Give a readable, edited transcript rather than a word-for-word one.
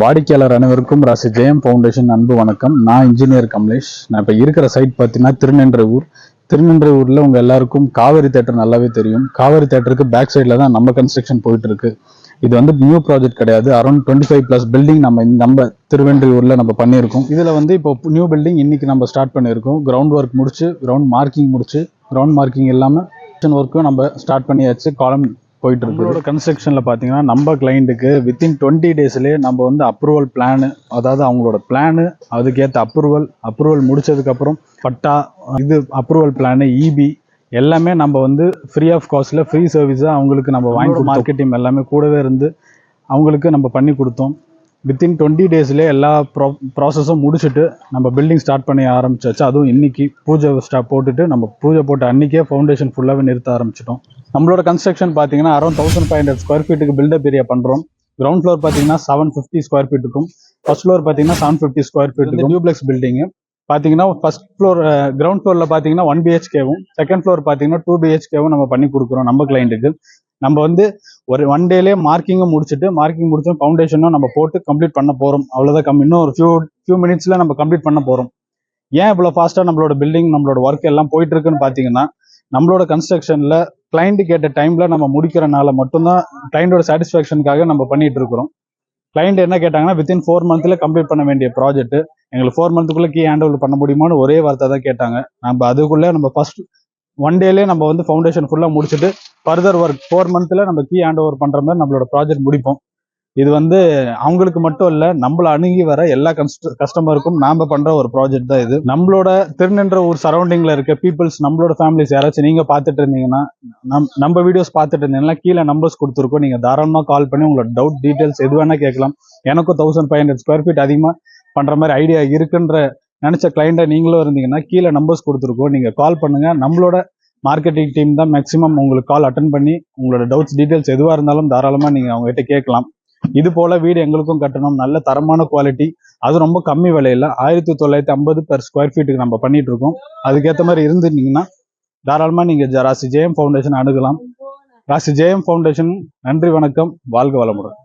வாடிக்கையாளர் அனைவருக்கும் ராசி ஜெயம் ஃபவுண்டேஷன் அன்பு வணக்கம். நான் இன்ஜினியர் கமலேஷ். நான் இப்போ இருக்கிற சைட் பார்த்தீங்கன்னா திருநின்றவூரில் உங்கள் எல்லாருக்கும் காவேரி தேட்டர் நல்லாவே தெரியும். காவேரி தேட்டருக்கு பேக் சைடில் தான் நம்ம கன்ஸ்ட்ரக்ஷன் போயிட்டு இருக்கு. இது வந்து நியூ ப்ராஜெக்ட் கிடையாது. அரௌண்ட் 25+ பில்டிங் நம்ம திருவென்றியூரில் நம்ம பண்ணியிருக்கோம். இதில் வந்து இப்போ நியூ பில்டிங் இன்னைக்கு நம்ம ஸ்டார்ட் பண்ணியிருக்கோம். கிரவுண்ட் ஒர்க் முடிச்சு, கிரவுண்ட் மார்க்கிங் இல்லாமல் ஒர்க்கும் நம்ம ஸ்டார்ட் பண்ணியாச்சு. காலம் போயிட்டு இருக்கு. கன்ஸ்ட்ரக்ஷன்ல பாத்தீங்கன்னா நம்ம கிளைண்ட்டுக்கு வித்தின் 20 டேஸ்லயே நம்ம வந்து அப்ரூவல் பிளானு, அதாவது அவங்களோட பிளானு, அதுக்கேற்ற அப்ரூவல் முடிச்சதுக்கு அப்புறம் பட்டா, இது அப்ரூவல் பிளானு, இபி எல்லாமே நம்ம வந்து ஃப்ரீ ஆஃப் காஸ்ட்ல ஃப்ரீ சர்வீஸா அவங்களுக்கு நம்ம வாங்கி மார்க்கெட்டிங் எல்லாமே கூடவே இருந்து அவங்களுக்கு நம்ம பண்ணி கொடுத்தோம். வித்தின் 20 டேஸ்லேயே எல்லா ப்ராசஸும் முடிச்சுட்டு நம்ம பில்டிங் ஸ்டார்ட் பண்ணி ஆரம்பிச்சாச்சு. அதுவும் இன்னைக்கு பூஜை போட்டுட்டு நம்ம பூஜை போட்ட அன்னைக்கே ஃபவுண்டேஷன் ஃபுல்லாகவே நிறுத்த ஆரம்பிச்சிட்டோம். நம்மளோட கன்ஸ்ட்ரக்ஷன் பார்த்தீங்கன்னா அரௌண்ட் 1500 ஸ்கொயர் ஃபீட்டுக்கு பில்டப் ஏரியா பண்ணுறோம். கிரவுண்ட் ஃப்ளோர் பார்த்தீங்கன்னா 750 ஸ்கொயர் ஃபீட்டுக்கும், ஃபர்ஸ்ட் ஃப்ளோர் பார்த்தீங்கன்னா 750 ஸ்கொயர் ஃபீட்டுக்கும் டியூப்ளெக்ஸ் பில்டிங். பார்த்தீங்கன்னா ஃபர்ஸ்ட் ஃப்ளோர் கிரவுண்ட் ஃப்ளோரில் பார்த்தீங்கன்னா 1 BHKவும், செகண்ட் ஃப்ளோர் பார்த்தீங்கன்னா 2 BHKவும் நம்ம பண்ணி கொடுக்குறோம் நம்ம கிளைண்ட்டுக்கு. நம்ம வந்து ஒரு 1 டேலேயே மார்க்கிங் முடிச்சு ஃபவுண்டேஷனும் நம்ம போட்டு கம்ப்ளீட் பண்ண போகிறோம். அவ்வளோதான். இன்னும் ஒரு ஃபியூ மினிட்ஸில் நம்ம கம்ப்ளீட் பண்ண போகிறோம். ஏன் இவ்வளோ ஃபாஸ்ட்டாக நம்மளோட பில்டிங், நம்மளோட ஒர்க் எல்லாம் போயிட்டு இருக்குன்னு பார்த்தீங்கன்னா, நம்மளோட கன்ஸ்ட்ரக்ஷன்ல கிளைண்ட் கேட்ட டைம்ல நம்ம முடிக்கிறனால மட்டும்தான், கிளைண்டோட சாட்டிஸ்ஃபேக்ஷனுக்காக நம்ம பண்ணிட்டு இருக்கிறோம். கிளைண்ட் என்ன கேட்டாங்கன்னா, வித்தின் 4 மந்த்ல கம்ப்ளீட் பண்ண வேண்டிய ப்ராஜெக்ட் எங்களுக்கு 4 மந்த்துக்குள்ள கீ ஹேண்ட் ஓவர் பண்ண முடியுமான்னு ஒரே வார்த்தை தான் கேட்டாங்க. நம்ம அதுக்குள்ள நம்ம ஃபர்ஸ்ட் 1 டேலே நம்ம வந்து ஃபவுண்டேஷன் ஃபுல்லாக முடிச்சுட்டு ஃபர்தர் ஒர்க் 4 மந்த்ல நம்ம கீ ஹேண்ட் ஓவர் பண்ற மாதிரி நம்மளோட ப்ராஜெக்ட் முடிப்போம். இது வந்து அவங்களுக்கு மட்டும் இல்ல, நம்மள அணுகி வர எல்லா கஸ்டமருக்கும் நாம பண்ற ஒரு ப்ராஜெக்ட் தான் இது. நம்மளோட திருநின்றவூர் சரௌண்டிங்ல இருக்க பீப்புள்ஸ், நம்மளோட ஃபேமிலிஸ் யாராச்சும் நீங்க பாத்துட்டு இருந்தீங்கன்னா, நம்ம வீடியோஸ் பாத்துட்டு இருந்தீங்கன்னா கீழே நம்பர்ஸ் கொடுத்துருக்கோம். நீங்க தாராளமா கால் பண்ணி உங்களோட டவுட் டீடைல்ஸ் எது வேணா கேட்கலாம். எனக்கும் 1500 ஸ்கொயர் ஃபீட் அதிகமா பண்ற மாதிரி ஐடியா இருக்குன்ற நினைச்ச கிளைண்டா நீங்களும் இருந்தீங்கன்னா கீழே நம்பர்ஸ் கொடுத்துருக்கோம். நீங்க கால் பண்ணுங்க. நம்மளோட மார்க்கெட்டிங் டீம் தான் மேக்ஸிமம் உங்களுக்கு கால் அட்டன் பண்ணி உங்களோட டவுட்ஸ் டீடைல்ஸ் எதுவா இருந்தாலும் தாராளமா நீங்க அவங்க கிட்ட கேட்கலாம். இது போல வீடு எங்களுக்கும் கட்டணும், நல்ல தரமான குவாலிட்டி, அது ரொம்ப கம்மி விலையில 1950 பெர் ஸ்கொயர் ஃபீட்டுக்கு நம்ம பண்ணிட்டு இருக்கோம். அதுக்கேற்ற மாதிரி இருந்துட்டீங்கன்னா தாராளமா நீங்க ராசி ஜெயம் ஃபவுண்டேஷன் அணுகலாம். ராசி ஜெயம் ஃபவுண்டேஷன். நன்றி, வணக்கம், வாழ்க வளமுடன்.